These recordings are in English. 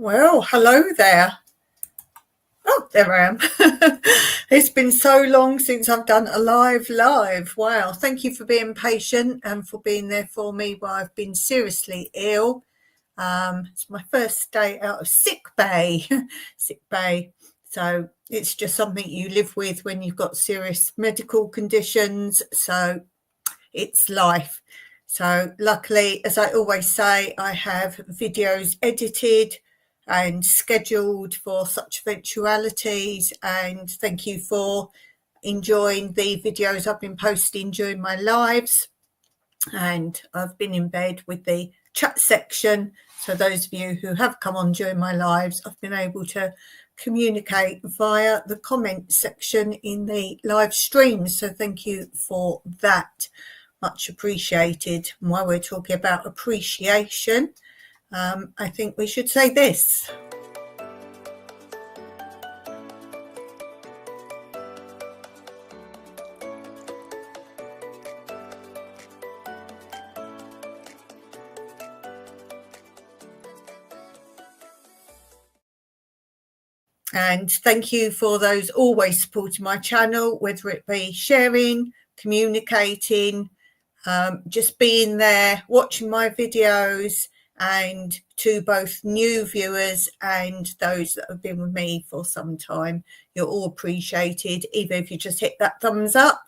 Well, hello there. Oh, there I am. It's been so long since I've done a live. Wow. Thank you for being patient and for being there for me while I've been seriously ill. It's my first day out of sick bay. Sick bay. So it's just something you live with when you've got serious medical conditions. So it's life. So luckily, as I always say, I have videos edited and scheduled for such eventualities, and thank you for enjoying the videos I've been posting during my lives. And I've been in bed with the chat section, so those of you who have come on during my lives, I've been able to communicate via the comment section in the live stream, so thank you for that. Much appreciated. And while we're talking about appreciation, I think we should say this. And thank you for those always supporting my channel, whether it be sharing, communicating, just being there, watching my videos, and to both new viewers and those that have been with me for some time. You're all appreciated, even if you just hit that thumbs up,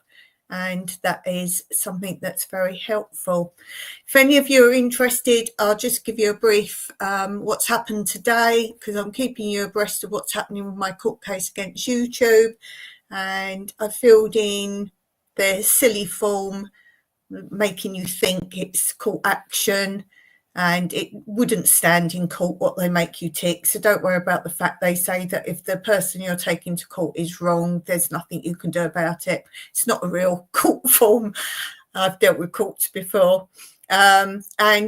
and that is something that's very helpful. If any of you are interested, I'll just give you a brief what's happened today, because I'm keeping you abreast of what's happening with my court case against YouTube, and I filled in the silly form making you think it's court action, and it wouldn't stand in court what they make you tick. So don't worry about the fact they say that if the person you're taking to court is wrong, there's nothing you can do about it. It's not a real court form. I've dealt with courts before. And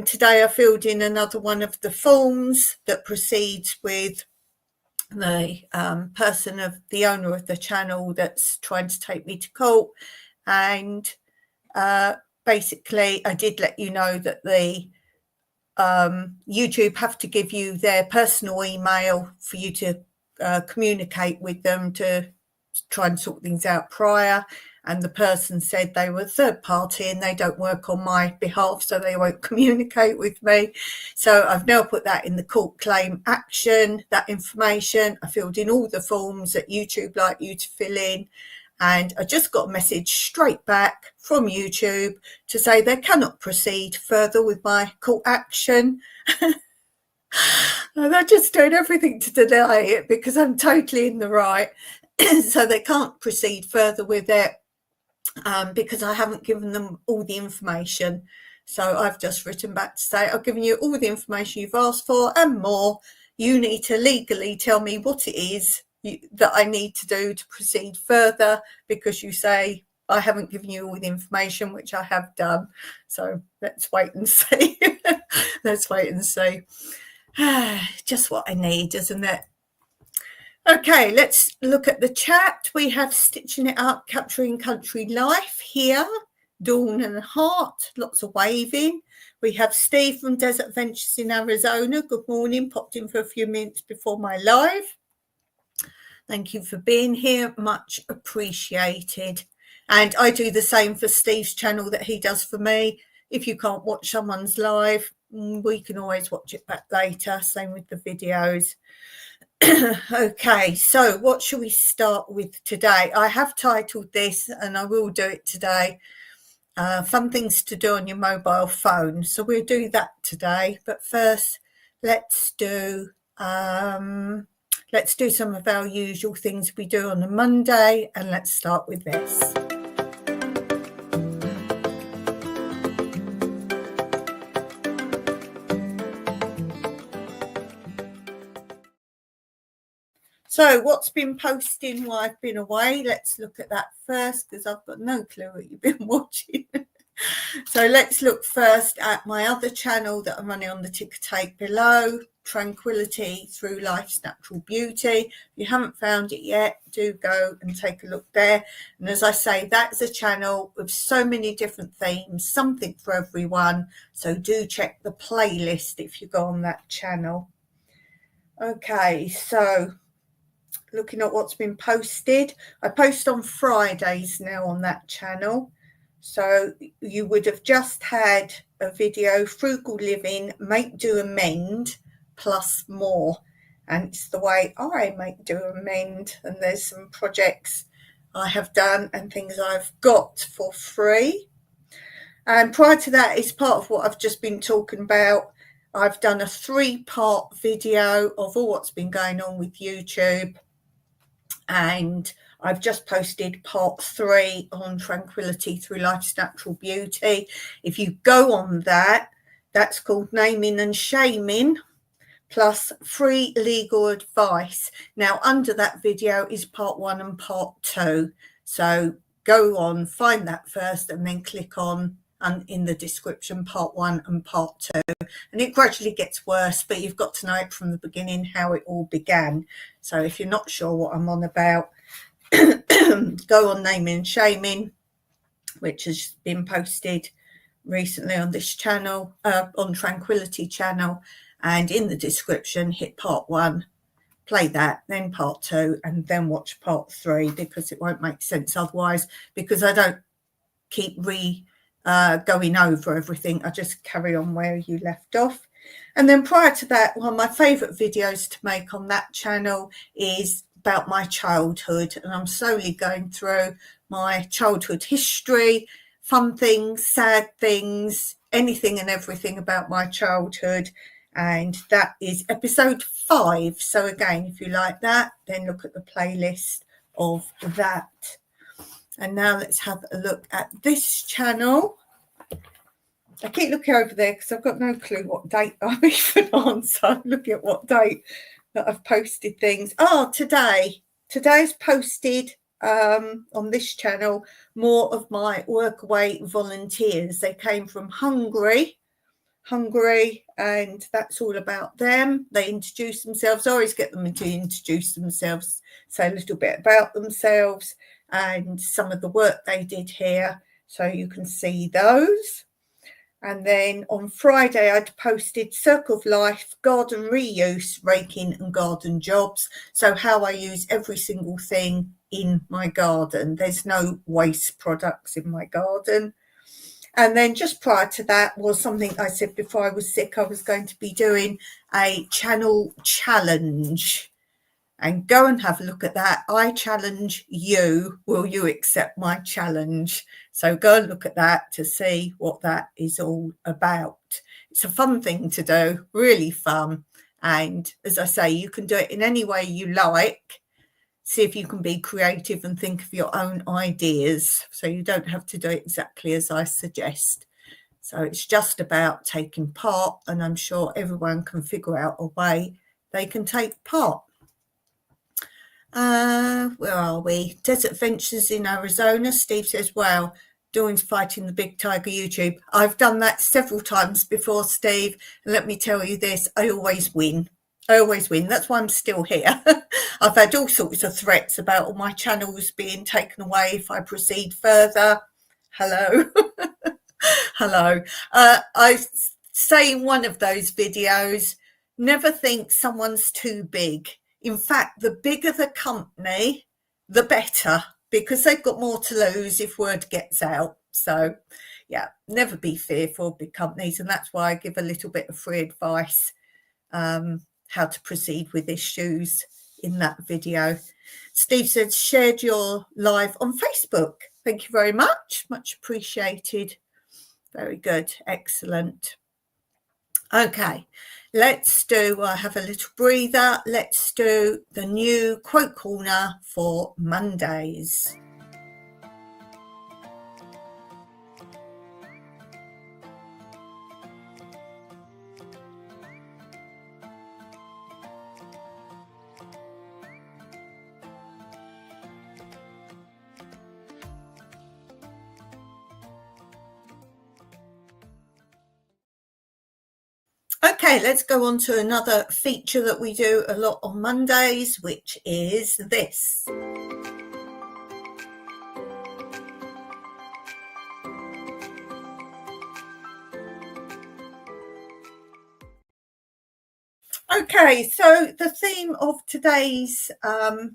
today I filled in another one of the forms that proceeds with the person of the owner of the channel that's trying to take me to court. And basically, I did let you know that the YouTube have to give you their personal email for you to communicate with them to try and sort things out prior. And the person said they were third party and they don't work on my behalf, so they won't communicate with me. So I've now put that in the court claim action, that information. I filled in all the forms that YouTube like you to fill in. And I just got a message straight back from YouTube to say they cannot proceed further with my court action. They're just doing everything to deny it because I'm totally in the right. So they can't proceed further with it because I haven't given them all the information. So I've just written back to say, I've given you all the information you've asked for and more. You need to legally tell me what it is that I need to do to proceed further, because you say I haven't given you all the information, which I have done. So let's wait and see. Let's wait and see. Just what I need, isn't it? Okay, let's look at the chat. We have Stitching It Up, Capturing Country Life here. Dawn and Heart, lots of waving. We have Steve from Desert Ventures in Arizona. Good morning, popped in for a few minutes before my live. Thank you for being here, much appreciated. And I do the same for Steve's channel that he does for me. If you can't watch someone's live, we can always watch it back later. Same with the videos. Okay, so what shall we start with today? I have titled this, and I will do it today, fun things to do on your mobile phone. So we'll do that today. But first, let's do some of our usual things we do on a Monday, and let's start with this. So what's been posting while I've been away? Let's look at that first, because I've got no clue what you've been watching. So let's look first at my other channel that I'm running on the ticker tape below, Tranquility Through Life's Natural Beauty. If you haven't found it yet, do go and take a look there. And as I say, that's a channel with so many different themes, something for everyone. So do check the playlist if you go on that channel. Okay, so looking at what's been posted, I post on Fridays now on that channel. So you would have just had a video, Frugal Living, Make, Do, Amend, plus more. And it's the way I make, do, amend. And there's some projects I have done and things I've got for free. And prior to that, it's part of what I've just been talking about. I've done a 3-part video of all what's been going on with YouTube. And I've just posted part 3 on Tranquility Through Life's Natural Beauty. If you go on that, that's called Naming and Shaming, plus free legal advice. Now, under that video is part 1 and part 2. So go on, find that first, and then click on, and in the description, part 1 and part 2. And it gradually gets worse, but you've got to know it from the beginning, how it all began. So if you're not sure what I'm on about, go on Naming and Shaming, which has been posted recently on this channel, on Tranquility channel, and in the description, hit part 1, play that, then part 2, and then watch part 3, because it won't make sense otherwise, because I don't keep going over everything. I just carry on where you left off. And then prior to that, one of my favourite videos to make on that channel is about my childhood, and I'm slowly going through my childhood history, fun things, sad things, anything and everything about my childhood. And that is episode 5. So again, if you like that, then look at the playlist of that. And now let's have a look at this channel. I keep looking over there because I've got no clue what date I'm even on. So I'm looking at what date that I've posted things. Oh, today's posted on this channel more of my workaway volunteers. They came from Hungary, and that's all about them. They introduce themselves. I always get them to introduce themselves, say a little bit about themselves and some of the work they did here, so you can see those. And then on Friday, I'd posted Circle of Life, garden reuse, raking and garden jobs. So how I use every single thing in my garden. There's no waste products in my garden. And then just prior to that was something I said before I was sick, I was going to be doing a channel challenge. And go and have a look at that. I challenge you. Will you accept my challenge? So go and look at that to see what that is all about. It's a fun thing to do, really fun. And as I say, you can do it in any way you like. See if you can be creative and think of your own ideas. So you don't have to do it exactly as I suggest. So it's just about taking part, and I'm sure everyone can figure out a way they can take part. Where are we? Desert Ventures in Arizona. Steve says, wow, Dawn's fighting the big tiger YouTube. I've done that several times before, Steve. And let me tell you this, I always win. That's why I'm still here. I've had all sorts of threats about all my channels being taken away if I proceed further. Hello. Hello. I say in one of those videos, never think someone's too big. In fact, the bigger the company, the better, because they've got more to lose if word gets out. So, yeah, never be fearful of big companies. And that's why I give a little bit of free advice, how to proceed with issues in that video. Steve said, shared your live on Facebook. Thank you very much. Much appreciated. Very good. Excellent. Okay, let's do, I have a little breather. Let's do the new quote corner for Mondays. Okay, let's go on to another feature that we do a lot on Mondays, which is this. Okay, so the theme of today's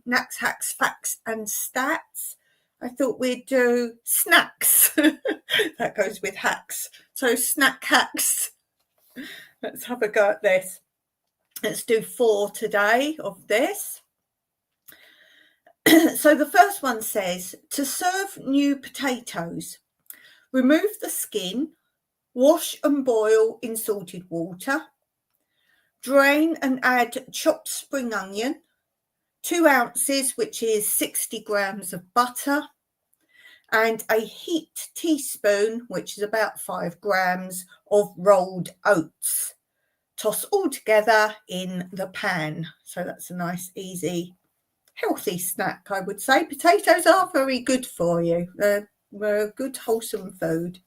Knacks, Hacks, Facts and Stats, I thought we'd do snacks. That goes with hacks. So snack hacks. Let's have a go at this. Let's do 4 today of this. So the first one says, to serve new potatoes, remove the skin, wash and boil in salted water, drain and add chopped spring onion, 2 ounces, which is 60 grams of butter, and a heaped teaspoon, which is about 5 grams of rolled oats. Toss all together in the pan. So that's a nice, easy, healthy snack, I would say. Potatoes are very good for you. They're a good, wholesome food.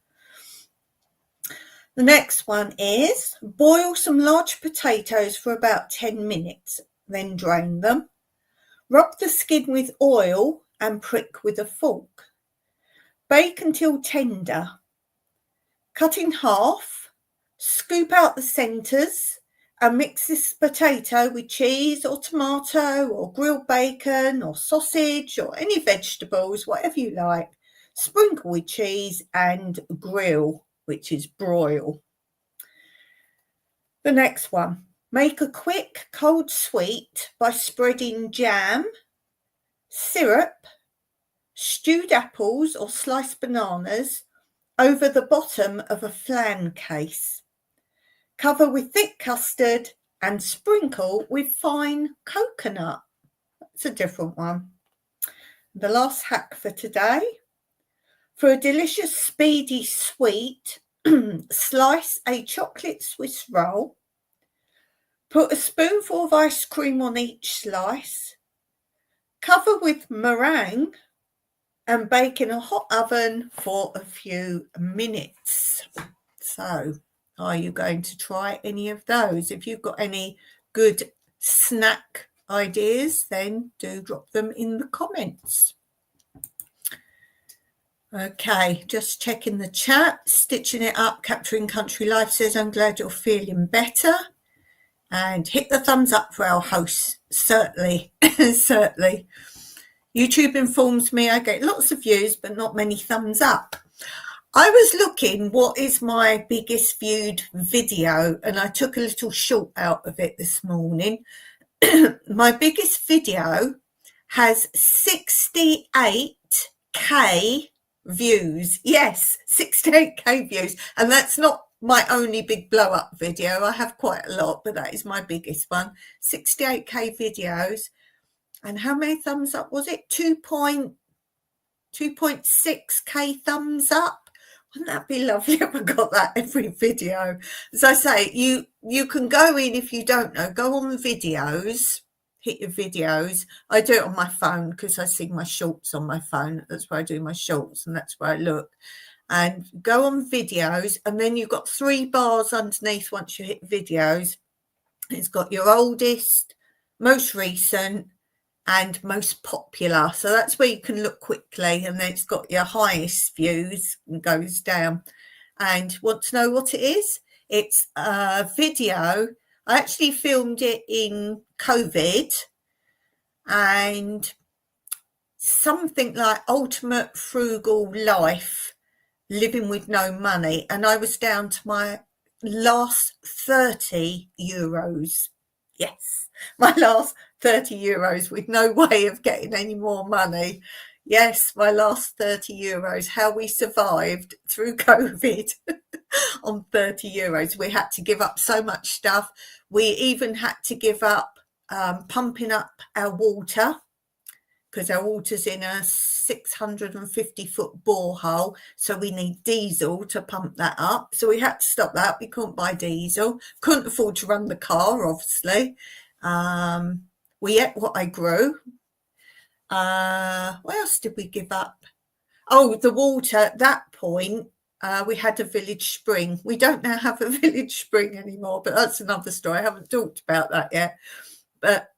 The next one is boil some large potatoes for about 10 minutes, then drain them. Rub the skin with oil and prick with a fork. Bake until tender. Cut in half, scoop out the centres and mix this potato with cheese or tomato or grilled bacon or sausage or any vegetables, whatever you like. Sprinkle with cheese and grill, which is broil. The next one, make a quick cold sweet by spreading jam, syrup, stewed apples or sliced bananas over the bottom of a flan case. Cover with thick custard and sprinkle with fine coconut. That's a different one. The last hack for today. For a delicious speedy sweet, slice a chocolate Swiss roll. Put a spoonful of ice cream on each slice. Cover with meringue and bake in a hot oven for a few minutes. So, are you going to try any of those? If you've got any good snack ideas, then do drop them in the comments. Okay, just checking the chat. Stitching It Up, Capturing Country Life says, I'm glad you're feeling better. And hit the thumbs up for our hosts, certainly, certainly. YouTube informs me I get lots of views, but not many thumbs up. I was looking, what is my biggest viewed video? And I took a little short out of it this morning. My biggest video has 68k views. Yes, 68k views. And that's not my only big blow up video. I have quite a lot, but that is my biggest one. 68k videos. And how many thumbs up was it? 2.6k thumbs up. Wouldn't that be lovely if I got that every video? As I say, you can go in, if you don't know, go on videos, hit your videos. I do it on my phone because I see my shorts on my phone. That's where I do my shorts and that's where I look. And go on videos, and then you've got 3 bars underneath once you hit videos. It's got your oldest, most recent, and most popular. So that's where you can look quickly, and then it's got your highest views and goes down. And want to know what it is? It's a video. I actually filmed it in COVID, and something like Ultimate Frugal Life, living with no money, and I was down to my last 30 euros. Yes, my last 30 euros with no way of getting any more money. Yes, my last 30 euros, how we survived through COVID on 30 euros. We had to give up so much stuff. We even had to give up pumping up our water, because our water's in a 650-foot borehole, so we need diesel to pump that up. So we had to stop that. We couldn't buy diesel, couldn't afford to run the car, obviously. We ate what I grew. What else did we give up? Oh, the water. At that point, we had a village spring. We don't now have a village spring anymore, but that's another story. I haven't talked about that yet. But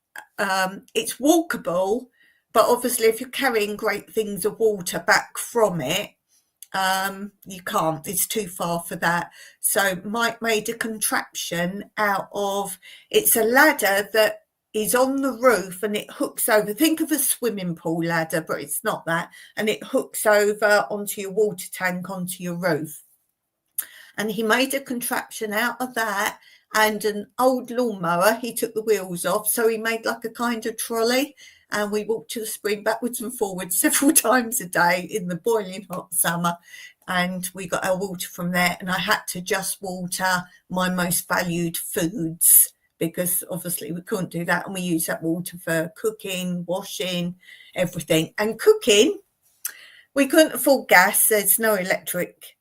it's walkable. But obviously, if you're carrying great things of water back from it, You can't, it's too far for that. So Mike made a contraption out of, it's a ladder that is on the roof and it hooks over. Think of a swimming pool ladder, but it's not that. And it hooks over onto your water tank, onto your roof. And he made a contraption out of that and an old lawnmower. He took the wheels off, so he made like a kind of trolley, and we walked to the spring backwards and forwards several times a day in the boiling hot summer, and we got our water from there. And I had to just water my most valued foods, because obviously we couldn't do that, and we use that water for cooking, washing, everything. And cooking, we couldn't afford gas. There's no electric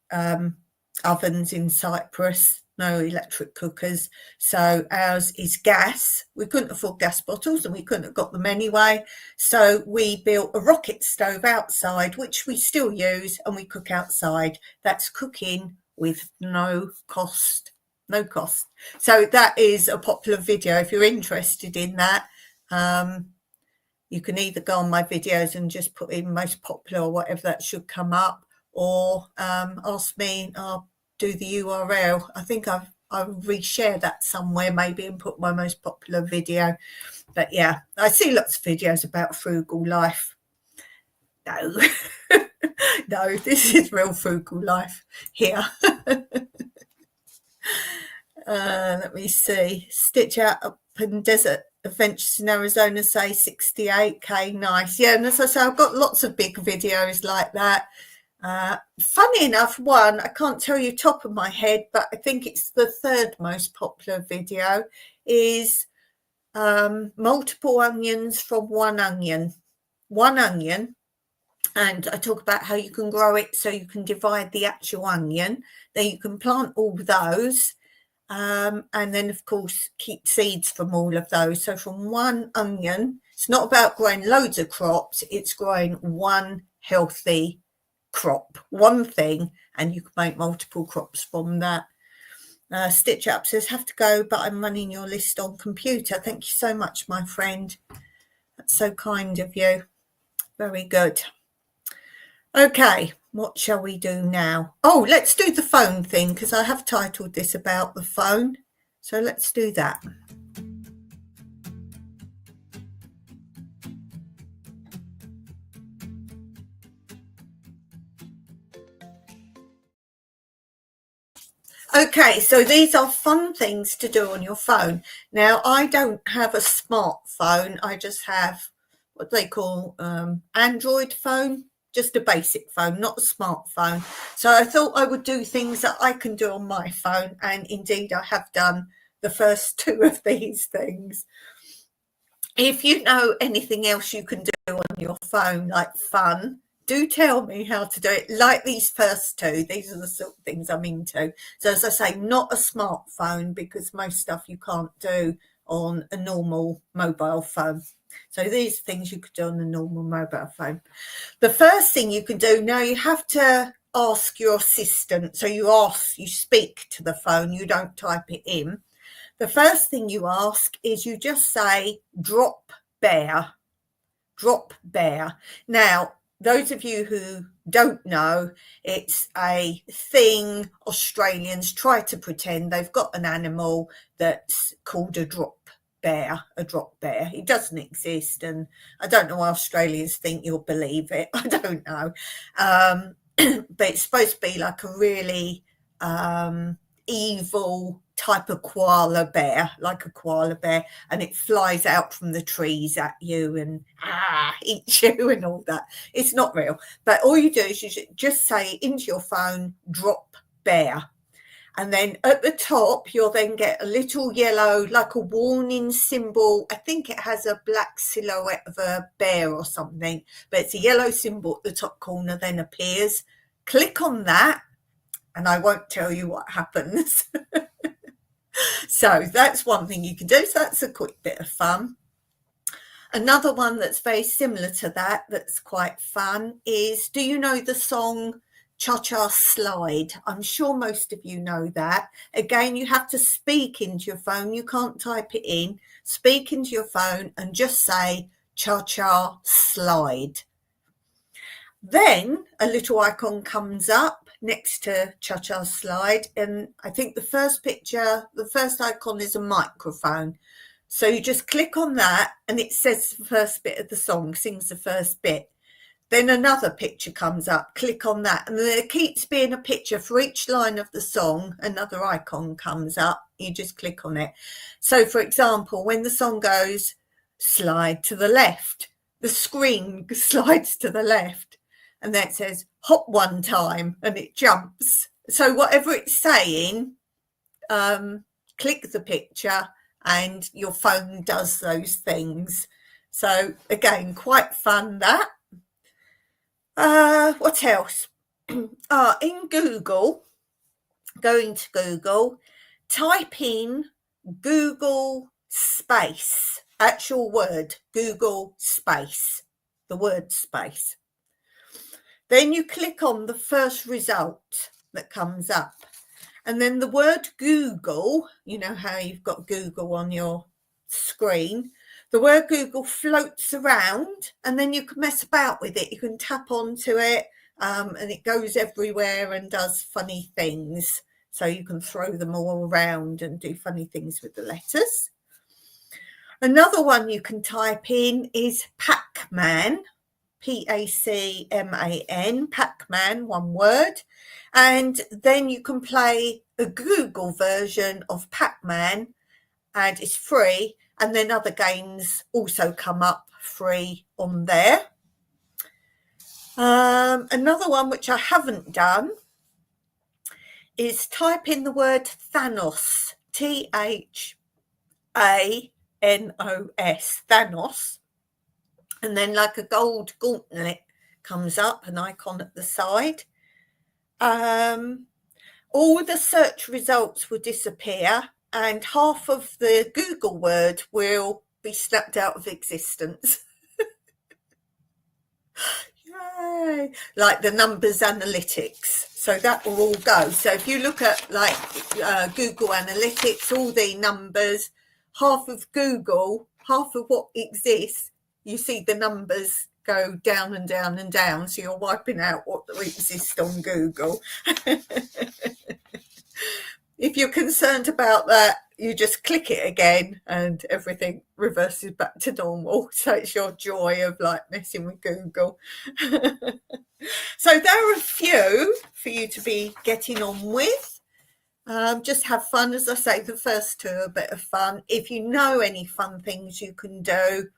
ovens in Cyprus, no electric cookers, so ours is gas. We couldn't afford gas bottles and we couldn't have got them anyway, so we built a rocket stove outside, which we still use, and we cook outside. That's cooking with no cost. So that is a popular video. If you're interested in that, you can either go on my videos and just put in most popular or whatever, that should come up, or ask me and I'll do the URL. I think I'll reshare that somewhere maybe and put my most popular video. But yeah, I see lots of videos about frugal life. No, no, this is real frugal life here. Let me see. Stitch Out Up in Desert Adventures in Arizona, say 68k. Nice. Yeah, and as I say, I've got lots of big videos like that. Funny enough, one, I can't tell you top of my head, but I think it's the third most popular video, is multiple onions from one onion. And I talk about how you can grow it so you can divide the actual onion. Then you can plant all those, and then of course keep seeds from all of those. So from one onion, it's not about growing loads of crops, it's growing one healthy crop, one thing, and you can make multiple crops from that. Stitch Up says, have to go, but I'm running your list on computer. Thank you so much, my friend. That's so kind of you. Very good. Okay, what shall we do now? Oh, let's do the phone thing, because I have titled this about the phone. So let's do that. Okay, so these are fun things to do on your phone. Now, I don't have a smartphone. I just have what they call Android phone, just a basic phone, not a smartphone. So I thought I would do things that I can do on my phone, and indeed I have done the first two of these things. If you know anything else you can do on your phone, like fun, do tell me how to do it. Like these first two, these are the sort of things I'm into. So as I say, not a smartphone, because most stuff you can't do on a normal mobile phone. So these things you could do on a normal mobile phone. The first thing you can do, now you have to ask your assistant. So you speak to the phone, you don't type it in. The first thing you ask is you just say, drop bear. Now, those of you who don't know, it's a thing Australians try to pretend they've got an animal that's called a drop bear. It doesn't exist, and I don't know why Australians think you'll believe it. I don't know. But it's supposed to be like a really evil type of koala bear, and it flies out from the trees at you and eats you and all that. It's not real, but all you do is you just say into your phone, drop bear, and then at the top you'll then get a little yellow, like a warning symbol. I think it has a black silhouette of a bear or something, but it's a yellow symbol at the top corner then appears. Click on that and I won't tell you what happens. So that's one thing you can do. So that's a quick bit of fun. Another one that's very similar to that, that's quite fun, is, do you know the song Cha-Cha Slide? I'm sure most of you know that. Again, you have to speak into your phone. You can't type it in. Speak into your phone and just say Cha-Cha Slide. Then a little icon comes up next to Cha-Cha's slide, and I think the first icon is a microphone. So you just click on that and it says the first bit of the song, sings the first bit. Then another picture comes up, click on that, and there keeps being a picture for each line of the song. Another icon comes up, you just click on it. So for example, when the song goes slide to the left, the screen slides to the left, and then it says hop one time and it jumps. So whatever it's saying, click the picture and your phone does those things. So again, quite fun that. What else? In Google, going to Google, type in Google space, actual word, Google space, the word space. Then you click on the first result that comes up. And then the word Google, you know how you've got Google on your screen, the word Google floats around, and then you can mess about with it. You can tap onto it, and it goes everywhere and does funny things. So you can throw them all around and do funny things with the letters. Another one you can type in is Pac-Man, P-A-C-M-A-N, Pac-Man, one word. And then you can play a Google version of Pac-Man, and it's free. And then other games also come up free on there. Another one which I haven't done is type in the word Thanos, T-H-A-N-O-S, Thanos. And then like a gold gauntlet comes up, an icon at the side. All the search results will disappear and half of the Google word will be snapped out of existence. Yay! Like the numbers analytics. So that will all go. So if you look at like Google Analytics, all the numbers, half of Google, half of what exists, you see the numbers go down and down and down. So you're wiping out what exists on Google. If you're concerned about that, you just click it again and everything reverses back to normal. So it's your joy of like messing with Google. So there are a few for you to be getting on with. Just have fun. As I say, the first two are a bit of fun. If you know any fun things you can do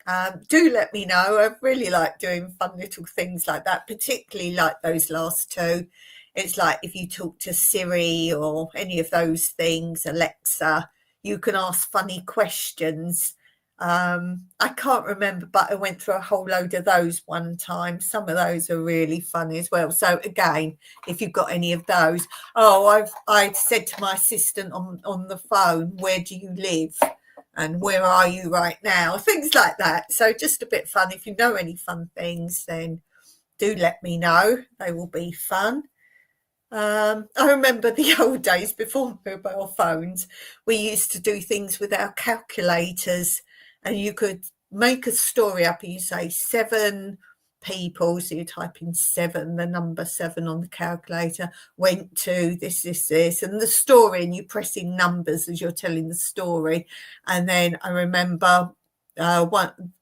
let me know. I really like doing fun little things like that, particularly like those last two. It's like if you talk to Siri or any of those things, Alexa, you can ask funny questions. I can't remember, but I went through a whole load of those one time. Some of those are really funny as well. So again, if you've got any of those, I said to my assistant on the phone, where do you live? And where are you right now? Things like that. So just a bit fun. If you know any fun things, then do let me know. They will be fun. I remember the old days before mobile phones, we used to do things with our calculators, and you could make a story up and you say 7 people, so you type in 7, the number 7 on the calculator, went to this, and the story, and you press in numbers as you're telling the story. And then I remember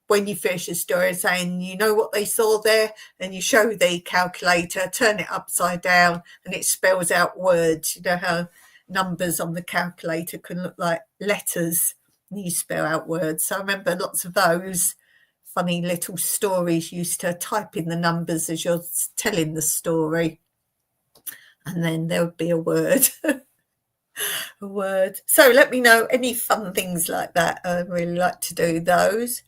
when you finish a story saying, you know what they saw there, and you show the calculator, turn it upside down, and it spells out words. You know how numbers on the calculator can look like letters, and you spell out words. So I remember lots of those funny little stories. Used to type in the numbers as you're telling the story, and then there would be a word. A word. So let me know any fun things like that. I really like to do those.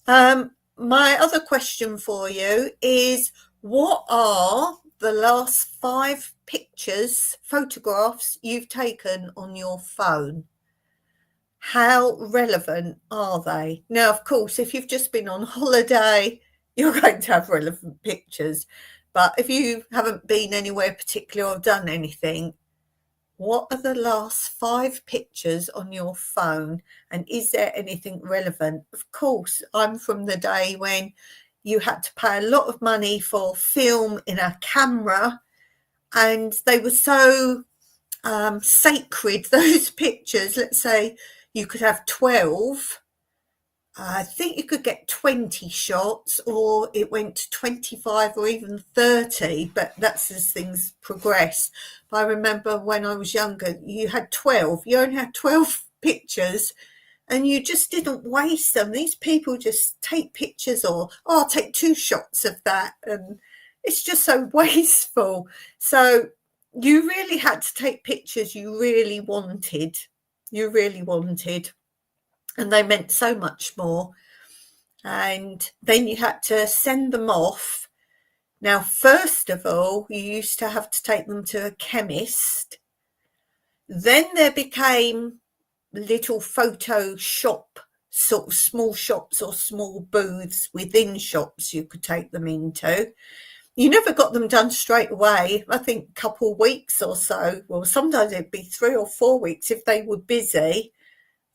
My other question for you is, what are the last 5 photographs you've taken on your phone? How relevant are they? Now, of course, if you've just been on holiday, you're going to have relevant pictures. But if you haven't been anywhere particular or done anything, what are the last 5 pictures on your phone? And is there anything relevant? Of course, I'm from the day when you had to pay a lot of money for film in a camera, and they were so sacred, those pictures. Let's say you could have 12. I think you could get 20 shots, or it went to 25 or even 30, but that's as things progress. But I remember when I was younger, you had 12. You only had 12 pictures, and you just didn't waste them. These people just take pictures, or, oh, I'll take 2 shots of that, and it's just so wasteful. So you really had to take pictures you really wanted. You really wanted. And they meant so much more. And then you had to send them off. Now, first of all, you used to have to take them to a chemist. Then there became little photo shop, sort of small shops or small booths within shops you could take them into. You never got them done straight away. I think a couple of weeks or so. Well, sometimes it'd be 3 or 4 weeks if they were busy.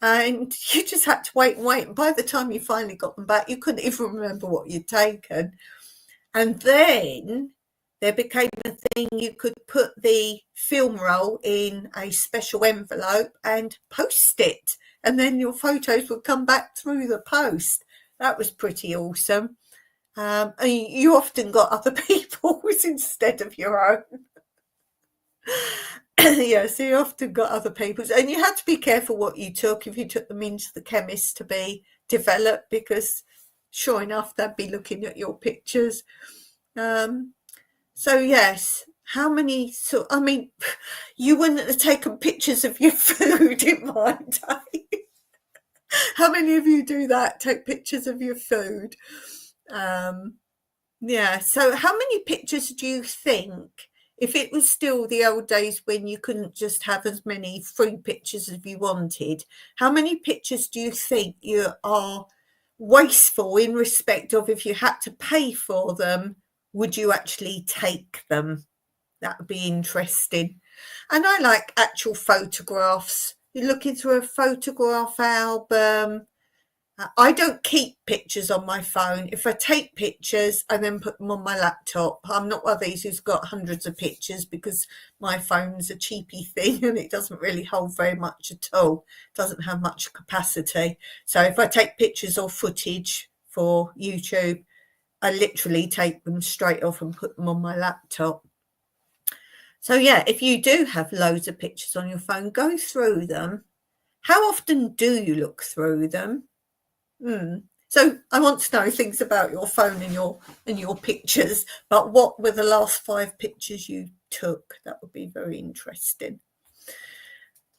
And you just had to wait and wait. And by the time you finally got them back, you couldn't even remember what you'd taken. And then there became a thing you could put the film roll in a special envelope and post it. And then your photos would come back through the post. That was pretty awesome. And you often got other people's instead of your own. Yeah, so you often got other people's, and you had to be careful what you took if you took them into the chemist to be developed, because sure enough they'd be looking at your pictures. So yes, how many I mean, you wouldn't have taken pictures of your food in my day. How many of you do that, take pictures of your food? Yeah, so how many pictures do you think, if it was still the old days when you couldn't just have as many free pictures as you wanted, how many pictures do you think you are wasteful in respect of, if you had to pay for them, would you actually take them? That would be interesting. And I like actual photographs. You're looking through a photograph album. I don't keep pictures on my phone. If I take pictures, I then put them on my laptop. I'm not one of these who's got hundreds of pictures, because my phone's a cheapy thing and it doesn't really hold very much at all. It doesn't have much capacity. So if I take pictures or footage for YouTube, I literally take them straight off and put them on my laptop. So yeah, if you do have loads of pictures on your phone, go through them. How often do you look through them? So I want to know things about your phone and your pictures, but what were the last 5 pictures you took? That would be very interesting.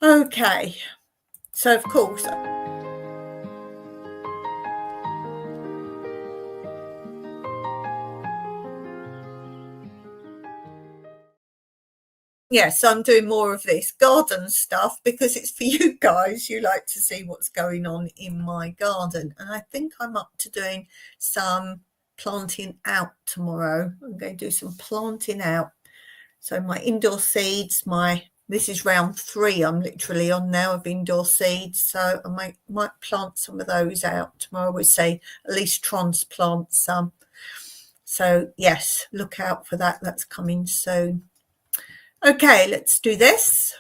Okay, so of course, yes, I'm doing more of this garden stuff because it's for you guys. You like to see what's going on in my garden. And I think I'm up to doing some planting out tomorrow. I'm going to do some planting out. So my indoor seeds, this is round 3 I'm literally on now of indoor seeds. So I might plant some of those out tomorrow. We say at least transplant some. So yes, look out for that. That's coming soon. Okay, let's do this.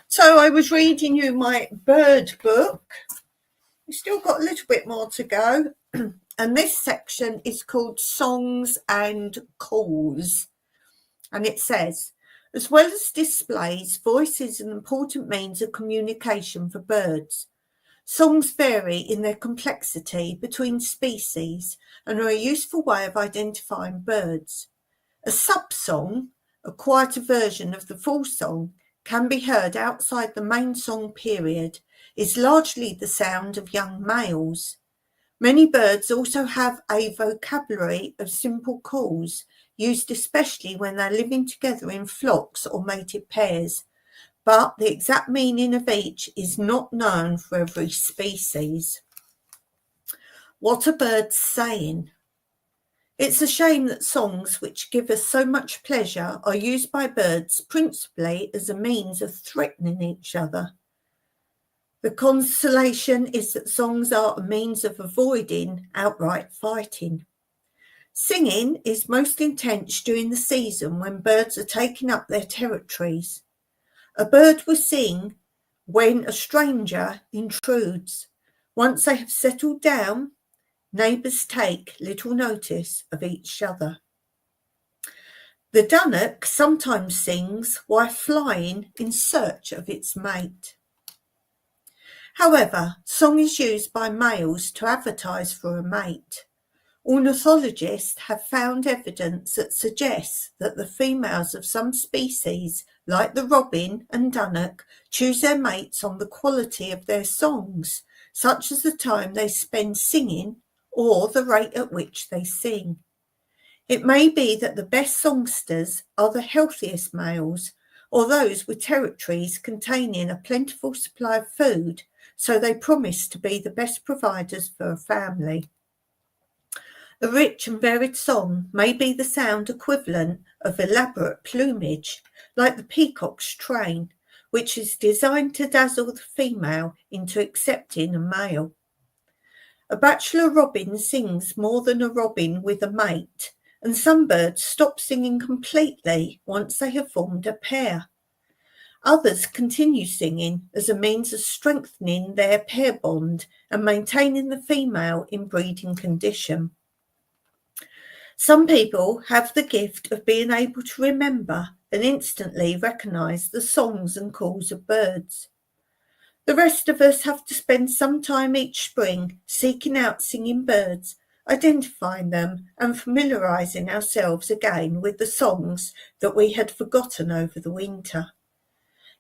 So I was reading you my bird book. We've still got a little bit more to go. And this section is called Songs and Calls. And it says, as well as displays, voice is an important means of communication for birds. Songs vary in their complexity between species and are a useful way of identifying birds. A subsong, a quieter version of the full song, can be heard outside the main song period, is largely the sound of young males. Many birds also have a vocabulary of simple calls, used especially when they're living together in flocks or mated pairs, but the exact meaning of each is not known for every species. What are birds saying? It's a shame that songs which give us so much pleasure are used by birds principally as a means of threatening each other. The consolation is that songs are a means of avoiding outright fighting. Singing is most intense during the season when birds are taking up their territories. A bird will sing when a stranger intrudes. Once they have settled down, neighbours take little notice of each other. The dunnock sometimes sings while flying in search of its mate. However, song is used by males to advertise for a mate. Ornithologists have found evidence that suggests that the females of some species, like the robin and dunnock, choose their mates on the quality of their songs, such as the time they spend singing or the rate at which they sing. It may be that the best songsters are the healthiest males, or those with territories containing a plentiful supply of food, so they promise to be the best providers for a family. A rich and varied song may be the sound equivalent of elaborate plumage, like the peacock's train, which is designed to dazzle the female into accepting a male. A bachelor robin sings more than a robin with a mate, and some birds stop singing completely once they have formed a pair. Others continue singing as a means of strengthening their pair bond and maintaining the female in breeding condition. Some people have the gift of being able to remember and instantly recognise the songs and calls of birds. The rest of us have to spend some time each spring seeking out singing birds, identifying them and familiarising ourselves again with the songs that we had forgotten over the winter.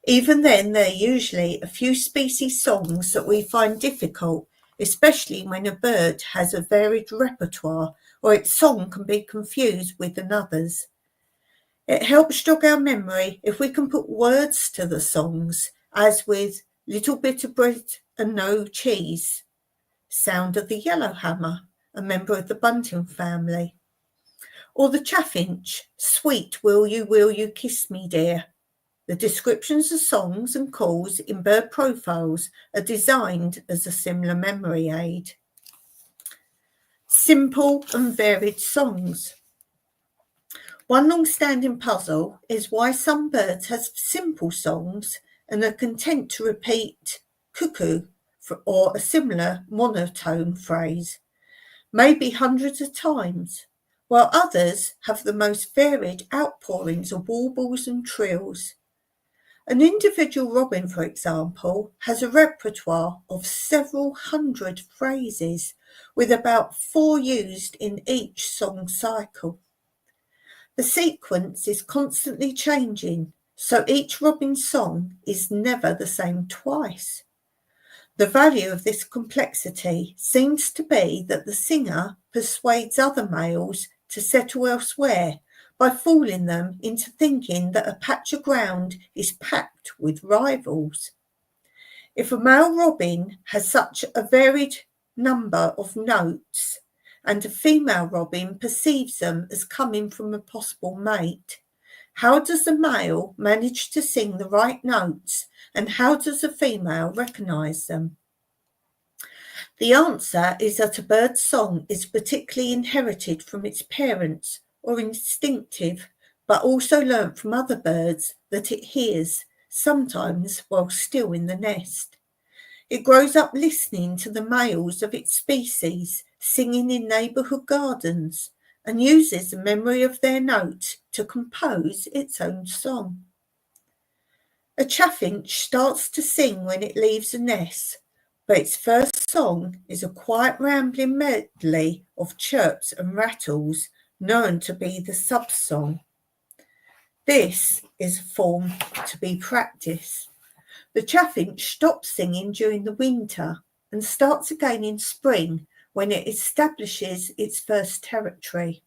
Even then, there are usually a few species songs that we find difficult, especially when a bird has a varied repertoire or its song can be confused with another's. It helps jog our memory if we can put words to the songs, as with Little Bit of Bread and No Cheese, Sound of the Yellowhammer, a member of the bunting family, or the chaffinch, Sweet Will You Kiss Me Dear. The descriptions of songs and calls in bird profiles are designed as a similar memory aid. Simple and varied songs. One long-standing puzzle is why some birds have simple songs and are content to repeat cuckoo or a similar monotone phrase, maybe hundreds of times, while others have the most varied outpourings of warbles and trills. An individual robin, for example, has a repertoire of several hundred phrases, with about 4 used in each song cycle. The sequence is constantly changing, so each robin's song is never the same twice. The value of this complexity seems to be that the singer persuades other males to settle elsewhere by fooling them into thinking that a patch of ground is packed with rivals. If a male robin has such a varied number of notes, and a female robin perceives them as coming from a possible mate, how does the male manage to sing the right notes, and how does the female recognise them? The answer is that a bird's song is particularly inherited from its parents or instinctive, but also learnt from other birds that it hears, sometimes while still in the nest. It grows up listening to the males of its species singing in neighbourhood gardens and uses the memory of their notes to compose its own song. A chaffinch starts to sing when it leaves a nest, but its first song is a quiet rambling medley of chirps and rattles known to be the subsong. This is a form to be practiced. The chaffinch stops singing during the winter and starts again in spring when it establishes its first territory.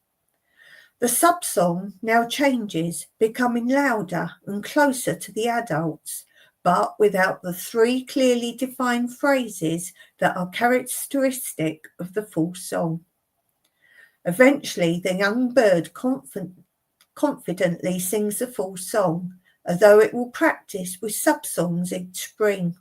The subsong now changes, becoming louder and closer to the adults, but without the 3 clearly defined phrases that are characteristic of the full song. Eventually, the young bird confidently sings the full song, although it will practice with sub-songs each spring.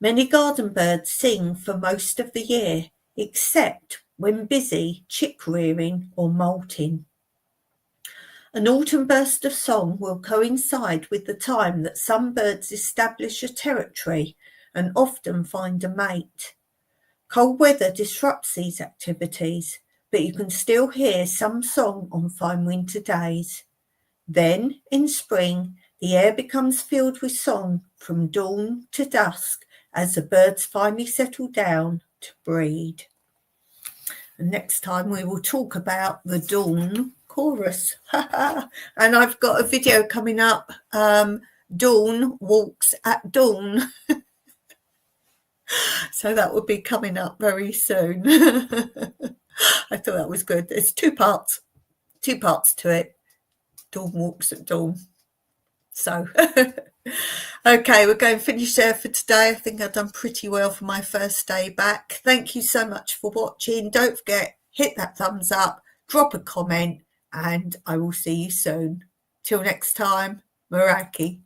Many garden birds sing for most of the year, except when busy chick rearing or molting. An autumn burst of song will coincide with the time that some birds establish a territory and often find a mate. Cold weather disrupts these activities, but you can still hear some song on fine winter days. Then, in spring, the air becomes filled with song from dawn to dusk as the birds finally settle down to breed. And next time we will talk about the dawn chorus. And I've got a video coming up, Dawn Walks at Dawn. So that will be coming up very soon. I thought that was good. There's two parts to it. Dawn Walks at Dawn. So, okay, we're going to finish there for today. I think I've done pretty well for my first day back. Thank you so much for watching. Don't forget, hit that thumbs up, drop a comment, and I will see you soon. Till next time, Meraki.